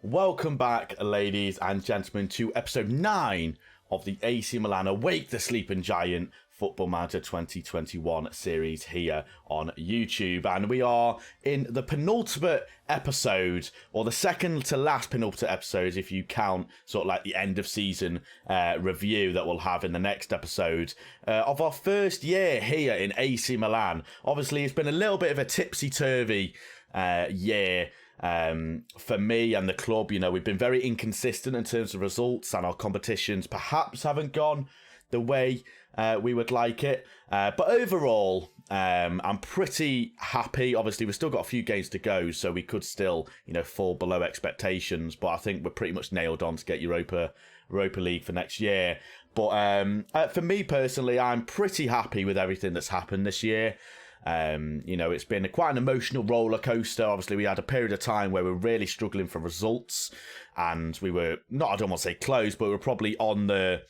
Welcome back, ladies and gentlemen, to episode 9 of the AC Milan Awake the Sleeping Giant Football Manager 2021 series here on YouTube. And we are in the penultimate episode, or the second to last penultimate episode, if you count sort of like the end of season review that we'll have in the next episode, of our first year here in AC Milan. Obviously, it's been a little bit of a tipsy-turvy year. For me and the club. You know, we've been very inconsistent in terms of results, and our competitions perhaps haven't gone the way we would like it. But overall, I'm pretty happy. Obviously, we've still got a few games to go, so we could still, fall below expectations. But I think we're pretty much nailed on to get Europa League for next year. But for me personally, I'm pretty happy with everything that's happened this year. It's been quite an emotional roller coaster. Obviously, we had a period of time where we were really struggling for results, and we were I don't want to say close, but we were probably on the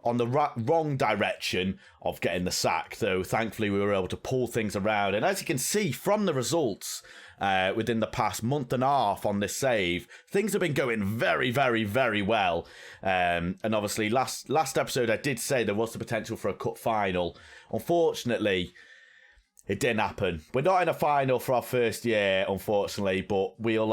wrong direction of getting the sack. Though thankfully we were able to pull things around, and as you can see from the results within the past month and a half on this save, things have been going very, very, very well. And obviously last episode I did say there was the potential for a cup final. Unfortunately, it didn't happen. We're not in a final for our first year, unfortunately, but we'll.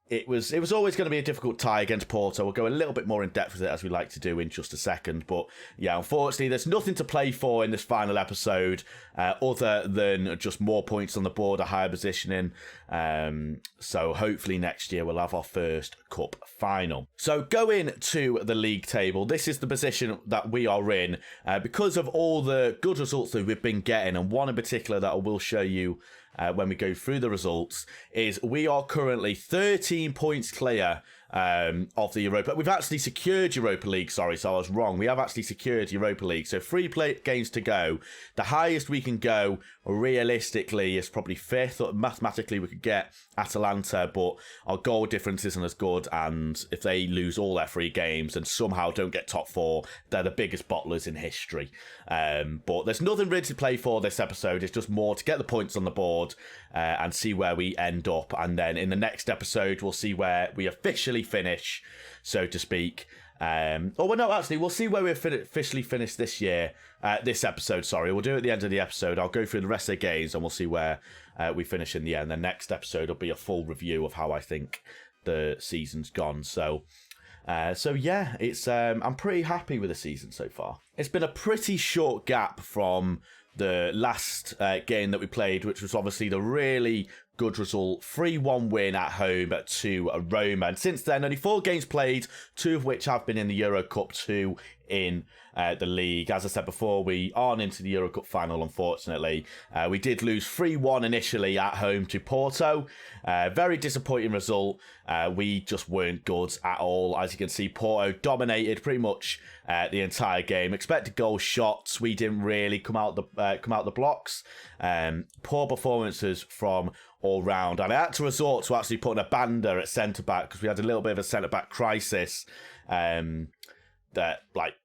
It was always going to be a difficult tie against Porto. We'll go a little bit more in depth with it as we like to do in just a second. But yeah, unfortunately, there's nothing to play for in this final episode other than just more points on the board, a higher positioning. So hopefully next year we'll have our first cup final. So going to the league table, this is the position that we are in because of all the good results that we've been getting, and one in particular that I will show you when we go through the results, is we are currently 13 points clear of the Europa. We've actually secured Europa League, so I was wrong. We have actually secured Europa League. So 3 games to go. The highest we can go, realistically, is probably 5th. Or mathematically, we could get Atalanta, but our goal difference isn't as good, and if they lose all their 3 games and somehow don't get top 4, they're the biggest bottlers in history. But there's nothing really to play for this episode. It's just more to get the points on the board and see where we end up. And then in the next episode, we'll see where we officially finish, so to speak. We'll see where we officially finish this year. This episode, sorry. We'll do it at the end of the episode. I'll go through the rest of the games and we'll see where we finish in the end. The next episode will be a full review of how I think the season's gone. So yeah, it's I'm pretty happy with the season so far. It's been a pretty short gap from the last game that we played, which was obviously the really good result, 3-1 win at home to Roma. And since then, only 4 games played, 2 of which have been in the Euro Cup, 2 in the league. As I said before, we aren't into the Euro Cup final, unfortunately. We did lose 3-1 initially at home to Porto. Very disappointing result. We just weren't good at all. As you can see, Porto dominated pretty much the entire game. Expected goal shots, we didn't really come out the blocks. Poor performances from all round, and I had to resort to actually putting a Banda at centre back because we had a little bit of a centre back crisis for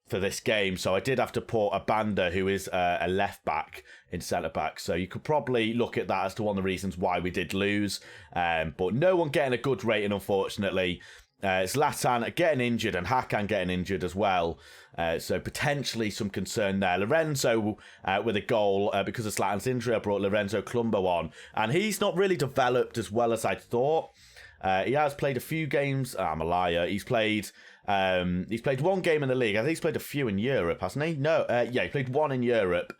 this game. So I did have to put a Banda, who is a left back, in centre back. So you could probably look at that as to one of the reasons why we did lose. But no one getting a good rating, unfortunately. Zlatan getting injured and Hakan getting injured as well. So potentially some concern there. Lorenzo with a goal because of Zlatan's injury. I brought Lorenzo Colombo on, and he's not really developed as well as I thought. He has played a few games. I'm a liar. He's played 1 game in the league. I think he's played a few in Europe, hasn't he? No, he played 1 in Europe.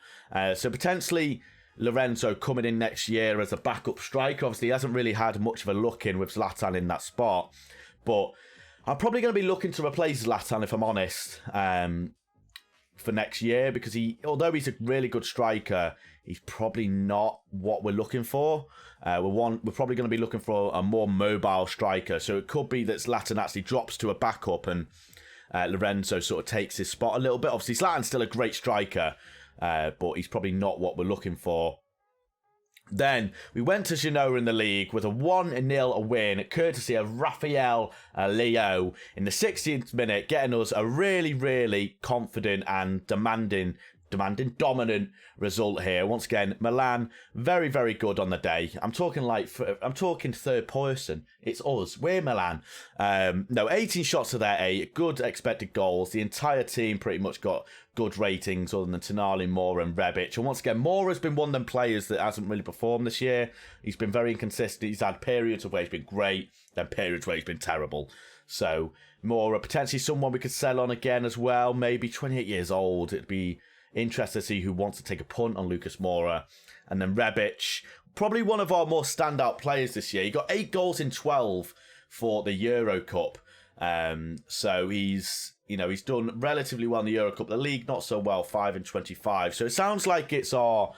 So potentially Lorenzo coming in next year as a backup striker. Obviously, he hasn't really had much of a look in with Zlatan in that spot. But I'm probably going to be looking to replace Zlatan, if I'm honest, for next year, because although he's a really good striker, he's probably not what we're looking for. We're probably going to be looking for a more mobile striker. So it could be that Zlatan actually drops to a backup and Lorenzo sort of takes his spot a little bit. Obviously, Zlatan's still a great striker, but he's probably not what we're looking for. Then we went to Genoa in the league with a 1-0 win, courtesy of Rafael Leo in the 16th minute, getting us a really, really confident and demanding demanding dominant result here. Once again, Milan, very, very good on the day. I'm talking third person. It's us. We're Milan. 18 shots to their 8. Good expected goals. The entire team pretty much got good ratings other than Tonali, Moura and Rebic. And once again, Moura's been one of them players that hasn't really performed this year. He's been very inconsistent. He's had periods of where he's been great, then periods where he's been terrible. So Moura, potentially someone we could sell on again as well. Maybe 28 years old. It'd be interested to see who wants to take a punt on Lucas Moura. And then Rebic, probably one of our more standout players this year. He got 8 goals in 12 for the Euro Cup. So he's done relatively well in the Euro Cup. The league, not so well, 5 in 25. So it sounds like it's our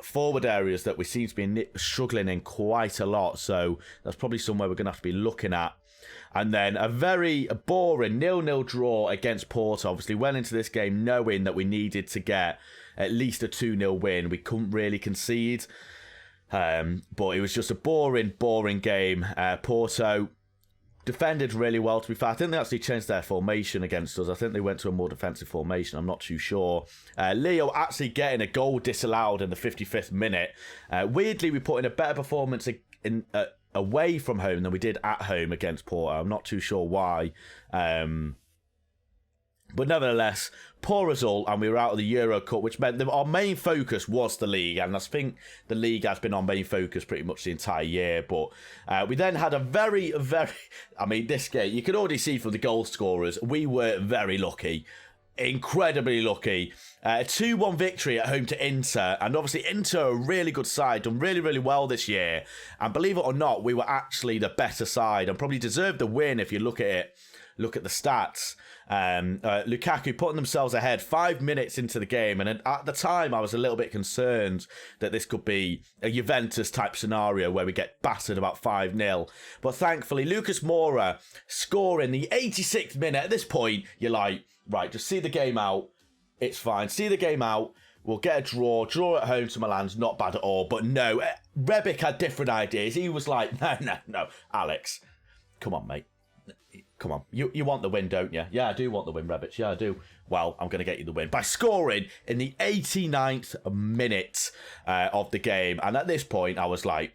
forward areas that we seem to be struggling in quite a lot. So that's probably somewhere we're going to have to be looking at. And then a very boring 0-0 draw against Porto. Obviously went into this game knowing that we needed to get at least a 2-0 win. We couldn't really concede. But it was just a boring game. Porto defended really well, to be fair. I think they actually changed their formation against us. I think they went to a more defensive formation. I'm not too sure. Leo actually getting a goal disallowed in the 55th minute. Weirdly, we put in a better performance away from home than we did at home against Porto. I'm not too sure why. But nevertheless, poor result, and we were out of the Euro Cup, which meant that our main focus was the league, and I think the league has been our main focus pretty much the entire year. But we then had a very, this game, you can already see from the goal scorers, we were very lucky. Incredibly lucky. A 2-1 victory at home to Inter, and obviously Inter, a really good side, done really, really well this year. And believe it or not, we were actually the better side and probably deserved the win if you look at it. Look at the stats. Lukaku putting themselves ahead 5 minutes into the game, and at the time I was a little bit concerned that this could be a Juventus type scenario where we get battered about 5-0. But thankfully, Lucas Moura scoring the 86th minute. At this point, you're like, right, just see the game out. It's fine. See the game out. We'll get a draw. Draw at home to Milan's not bad at all. But no, Rebic had different ideas. He was like, no, Alex, come on, mate. Come on, you want the win, don't you? Yeah, I do want the win, Rebic. Yeah, I do. Well, I'm going to get you the win by scoring in the 89th minute of the game. And at this point, I was like,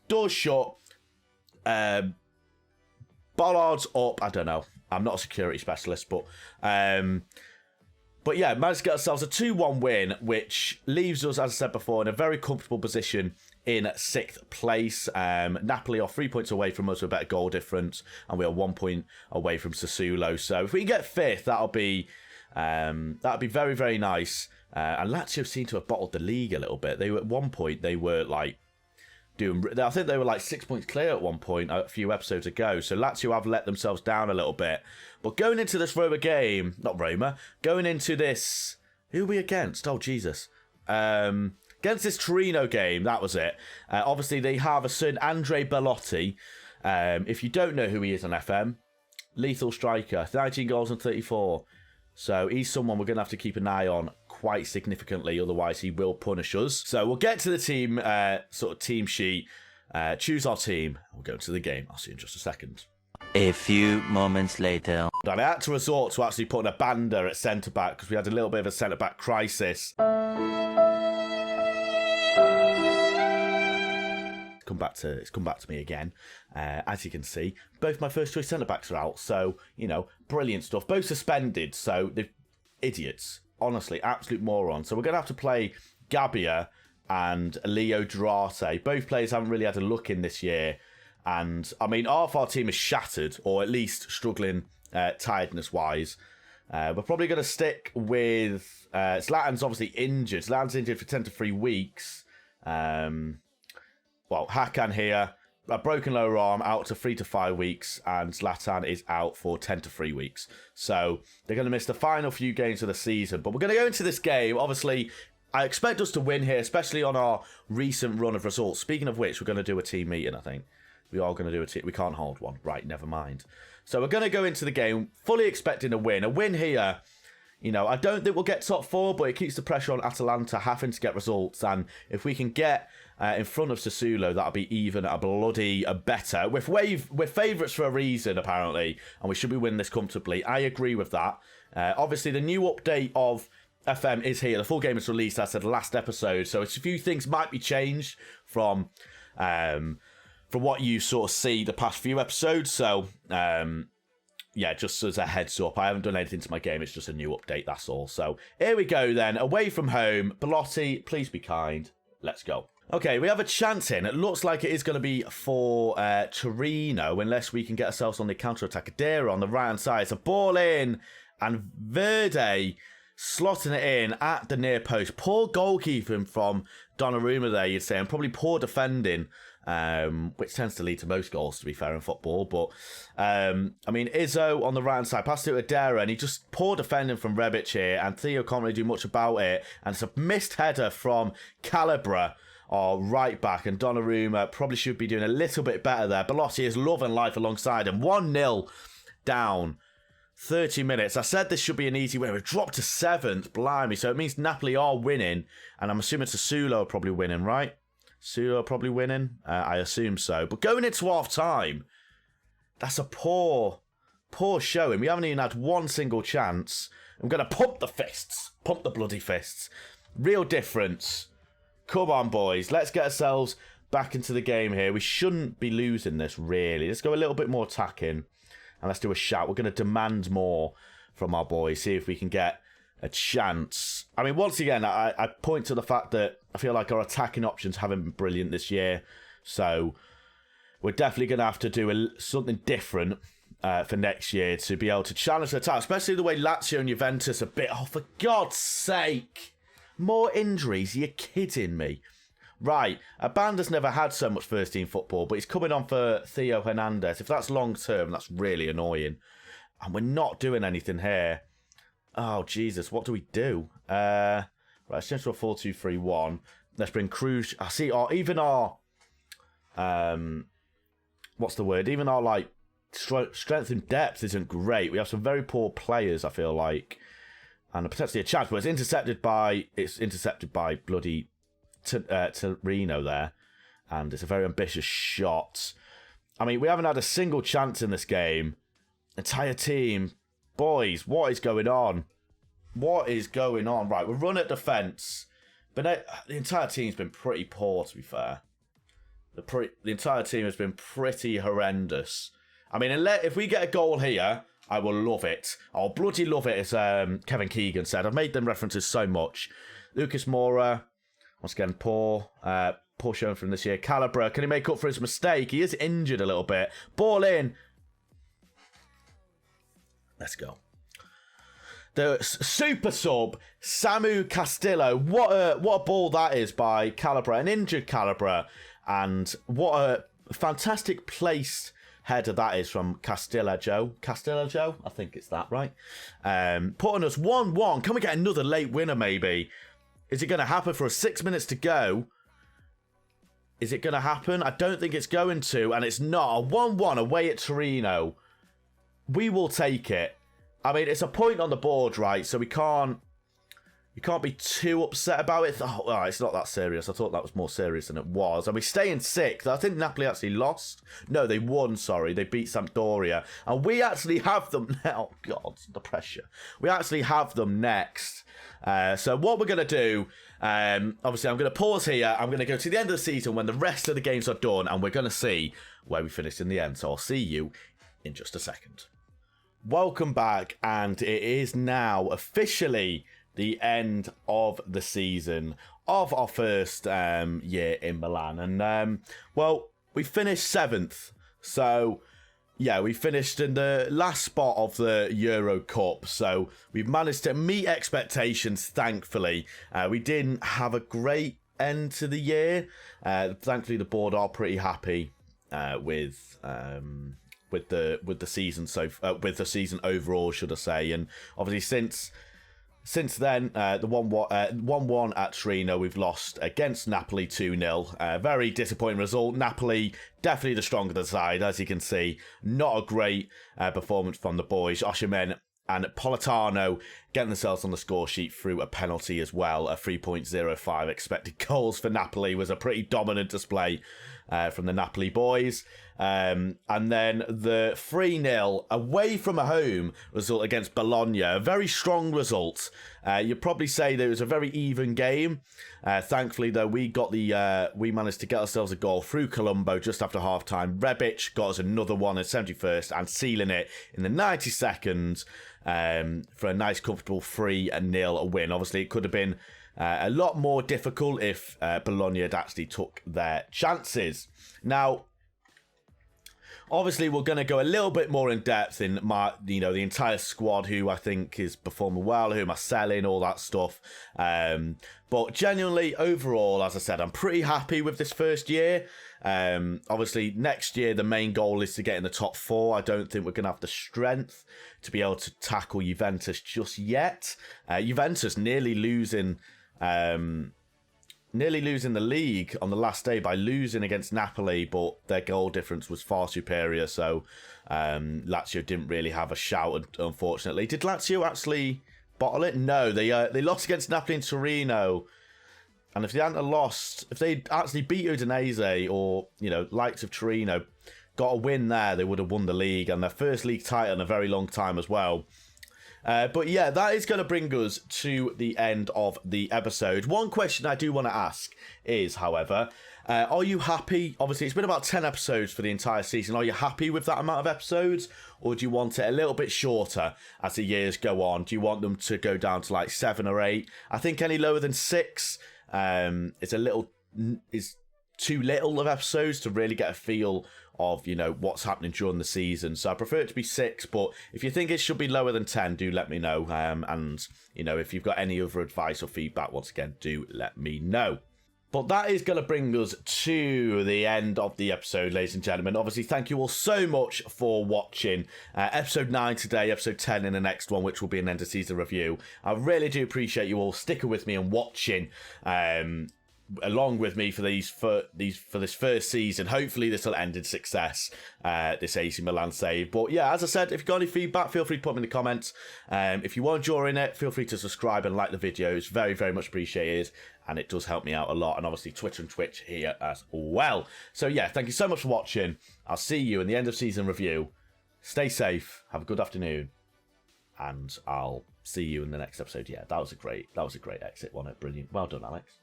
doors shut, bollards up. I don't know. I'm not a security specialist, but yeah, managed to get ourselves a 2-1 win, which leaves us, as I said before, in a very comfortable position in 6th place. Napoli are 3 points away from us with a better goal difference, and we are 1 point away from Sassuolo. So if we can get 5th, that'll be very, very nice. And Lazio seem to have bottled the league a little bit. They were at one point, they were like I think they were like 6 points clear at one point a few episodes ago. So Lazio have let themselves down a little bit. But going into this going into this, who are we against? Oh, Jesus. Against this Torino game, that was it. Obviously, they have a certain Andre Bellotti. If you don't know who he is on FM, lethal striker, 19 goals and 34. So he's someone we're going to have to keep an eye on quite significantly, otherwise he will punish us. So we'll get to the team, team sheet, choose our team, and we'll go into the game. I'll see you in just a second. A few moments later. And I had to resort to actually putting a Banda at centre-back because we had a little bit of a centre-back crisis. It's come back to me again. As you can see, both my first choice centre-backs are out. So, brilliant stuff. Both suspended, so they're idiots. Honestly, absolute morons. So we're going to have to play Gabbia and Leo Duarte. Both players haven't really had a look in this year. And, half our team is shattered, or at least struggling tiredness-wise. We're probably going to stick with... Zlatan's obviously injured. Zlatan's injured for 10 to 3 weeks. Hakan here, a broken lower arm, out to 3 to 5 weeks, and Zlatan is out for 10 to 3 weeks. So they're going to miss the final few games of the season. But we're going to go into this game. Obviously, I expect us to win here, especially on our recent run of results. Speaking of which, we're going to do a team meeting, I think. We are going to do a team... We can't hold one. Right, never mind. So we're going to go into the game fully expecting a win. A win here... I don't think we'll get top 4, but it keeps the pressure on Atalanta having to get results. And if we can get in front of Sassuolo, that'll be even a bloody better. We're favourites for a reason, apparently, and we should be winning this comfortably. I agree with that. Obviously, the new update of FM is here. The full game is released, as I said, last episode, so a few things might be changed from what you sort of see the past few episodes. So, yeah, just as a heads up, I haven't done anything to my game. It's just a new update, that's all. So, here we go then. Away from home. Belotti, please be kind. Let's go. Okay, we have a chance in. It looks like it is going to be for Torino, unless we can get ourselves on the counter-attack. Adera on the right-hand side. It's a ball in, and Verde slotting it in at the near post. Poor goalkeeping from Donnarumma there, you'd say, and probably poor defending, which tends to lead to most goals, to be fair, in football. But, I mean, Izzo on the right-hand side, passed to Adera, and he just poor defending from Rebic here, and Theo can't really do much about it. And it's a missed header from Calabria, our right back, and Donnarumma probably should be doing a little bit better there. Belotti is loving life alongside him. 1-0 down. 30 minutes. I said this should be an easy win. We've dropped to 7th. Blimey. So it means Napoli are winning. And I'm assuming Sassuolo are probably winning, right? Sassuolo are probably winning. I assume so. But going into half time, that's a poor showing. We haven't even had one single chance. I'm going to pump the fists. Pump the bloody fists. Real difference. Come on, boys. Let's get ourselves back into the game here. We shouldn't be losing this, really. Let's go a little bit more attacking. And let's do a shout. We're going to demand more from our boys. See if we can get a chance. I mean, once again, I point to the fact that I feel like our attacking options haven't been brilliant this year. So we're definitely going to have to do something different for next year to be able to challenge the attack. Especially the way Lazio and Juventus are a bit... Oh, for God's sake. More injuries? You're kidding me. Right, Abanda's never had so much first-team football, but he's coming on for Theo Hernandez. If that's long-term, that's really annoying. And we're not doing anything here. Oh, Jesus, what do we do? Right, let's change to a 4-2-3-1. Let's bring Cruz. I see, even our... what's the word? Even our, like, strength and depth isn't great. We have some very poor players, I feel like. And potentially a chance, but it's intercepted by bloody... Torino there, and it's a very ambitious shot. I mean, we haven't had a single chance in this game. Entire team, boys, what is going on? What is going on? Right, we're run at defence, but the entire team's been pretty poor, to be fair. The entire team has been pretty horrendous. I mean, if we get a goal here, I will love it. I'll bloody love it, as Kevin Keegan said. I've made them references so much. Lucas Moura. Once again, poor showing from this year. Calabria, can he make up for his mistake? He is injured a little bit. Ball in. Let's go. The super sub, Samu Castillo. What a ball that is by Calabria. An injured Calabria. And what a fantastic placed header that is from Castillo Joe. I think it's that, right? Putting us 1-1. Can we get another late winner, maybe? Is it going to happen for 6 minutes to go? Is it going to happen? I don't think it's going to, and it's not. A 1-1 away at Torino. We will take it. I mean, it's a point on the board, right? So we can't be too upset about it. Oh, all right, it's not that serious. I thought that was more serious than it was. And we stay in 6th. I think Napoli actually lost. No, they won, sorry. They beat Sampdoria. And we actually have them now. Oh, God, the pressure. We actually have them next. So what we're going to do, obviously I'm going to pause here. I'm going to go to the end of the season when the rest of the games are done, and we're going to see where we finished in the end. So I'll see you in just a second. Welcome back, and it is now officially the end of the season of our first year in Milan. And, well, we finished 7th. So... yeah, we finished in the last spot of the Euro Cup, so we've managed to meet expectations, thankfully. We didn't have a great end to the year. Thankfully, the board are pretty happy with the season, with the season overall, should I say. And obviously, since then, the 1-1 at Torino, we've lost against Napoli 2-0. Very disappointing result. Napoli, definitely the stronger side, as you can see. Not a great performance from the boys. Osimhen and Politano getting themselves on the score sheet through a penalty as well. A 3.05 expected goals for Napoli was a pretty dominant display from the Napoli boys. And then the 3-0 away from a home result against Bologna, a very strong result. You'd probably say that it was a very even game. Thankfully, though, we managed to get ourselves a goal through Colombo just after half-time. Rebic got us another one in 71st and sealing it in the 92nd for a nice, comfortable 3-0 win. Obviously, it could have been a lot more difficult if Bologna had actually took their chances. Now, obviously, we're going to go a little bit more in depth in the entire squad, who I think is performing well, who am I selling, all that stuff. But genuinely, overall, as I said, I'm pretty happy with this first year. Obviously, next year, the main goal is to get in the top 4. I don't think we're going to have the strength to be able to tackle Juventus just yet. Juventus nearly losing the league on the last day by losing against Napoli, but their goal difference was far superior, so Lazio didn't really have a shout, unfortunately. Did Lazio actually bottle it? No, they lost against Napoli and Torino, and if they actually beat Udinese or, likes of Torino, got a win there, they would have won the league, and their first league title in a very long time as well. But yeah, that is going to bring us to the end of the episode. One question I do want to ask is, however, are you happy? Obviously, it's been about 10 episodes for the entire season. Are you happy with that amount of episodes? Or do you want it a little bit shorter as the years go on? Do you want them to go down to like 7 or 8? I think any lower than 6 is too little of episodes to really get a feel of, what's happening during the season. So I prefer it to be 6, but if you think it should be lower than 10, do let me know. And, if you've got any other advice or feedback, once again, do let me know. But that is going to bring us to the end of the episode, ladies and gentlemen. Obviously, thank you all so much for watching. Episode 9 today, episode 10 in the next one, which will be an end of season review. I really do appreciate you all sticking with me and watching along with me for this first season. Hopefully this will end in success, this AC Milan save. But yeah, as I said, if you've got any feedback, feel free to put them in the comments. If you want to join it, feel free to subscribe and like the videos. Very, very much appreciated, and it does help me out a lot. And obviously Twitter and Twitch here as well. So yeah, thank you so much for watching. I'll see you in the end of season review. Stay safe, have a good afternoon, and I'll see you in the next episode. Yeah, that was a great exit, wasn't it? Brilliant. Well done, Alex.